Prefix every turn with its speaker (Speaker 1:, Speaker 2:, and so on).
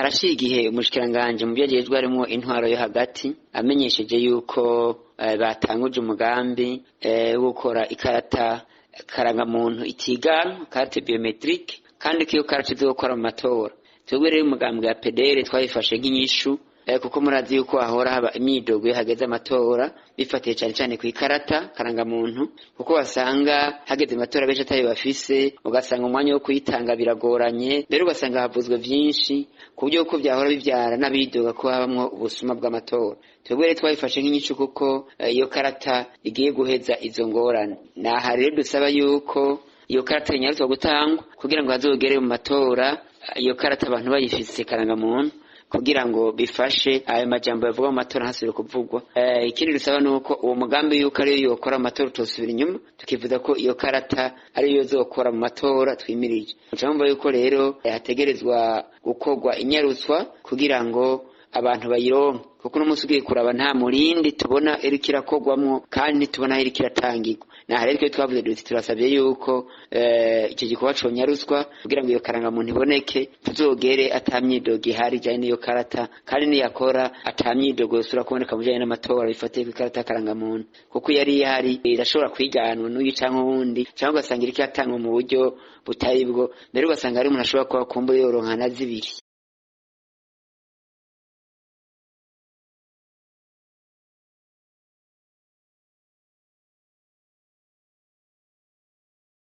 Speaker 1: harashiye igihe umushikiranganje mu byagejwe arimo intwaro yo hagati amenyesheje yuko batanguje umugambi wo gukora ikarata karangamuntu itigana carte biometrique kandi kiyo karata izokora mu matora. Twebwe rero umugambi wa PDR twayifashe nk'inyishu kuko murazi yuko ahora haba imidogo hageze amatora bifatiye cyane ku ikarata karangamuntu kuko basanga hageze amatora benshi atayo bafise, ugasanga umwanya wo kuyitanga biragoranye, rero ugasanga havuzwe byinshi ku buryo uko byahora bivyara n'abidoga ko habamwo ubusuma bw'amatora. Twebwe rero twayifashe nk'inyishu kuko iyo karata igiye guheza izo ngorane. Naha rero dusaba yuko iyo karata inyarutwa gutangwa kugira ngo hazogere mu matora iyo karata abantu bayifise karangamuntu kugira ngo bifashe ayo majambo yavuga mu matora hasubire kuvugwa. Ikindi dusaba nuko uwo mugambi yuko ariyo yokora mu matora utosubira inyuma, tukivuza ko iyo karata ariyo yozokora mu matora twimirije. Mucambo yuko rero hategerezwa gukorwa inyarutswa kugira ngo abantu bayironke kuko n'umunsi ugiye kuraba nta murindi tubona iriko irakogwamwo kandi tubona iriko iratangirwa. Naha rero twavuze duti turasabye yuko icyo gikorwa conyaruswa kugira ngo iyo karangamuntu iboneke tuzogere atamyidogo ihari janye n'iyo karata kandi niyakora atamyidogo yosura kuboneka mu janye n'amatora bifatiye ku karata karangamuntu kuko yari ihari irashobora kwiganwa n'uyu canke uwundi cyangwa ugasanga iriko iratangwa mu buryo butari bwo, mbere ugasanga ari umuntu ashobora kuba kumbura yoronka na zibiri.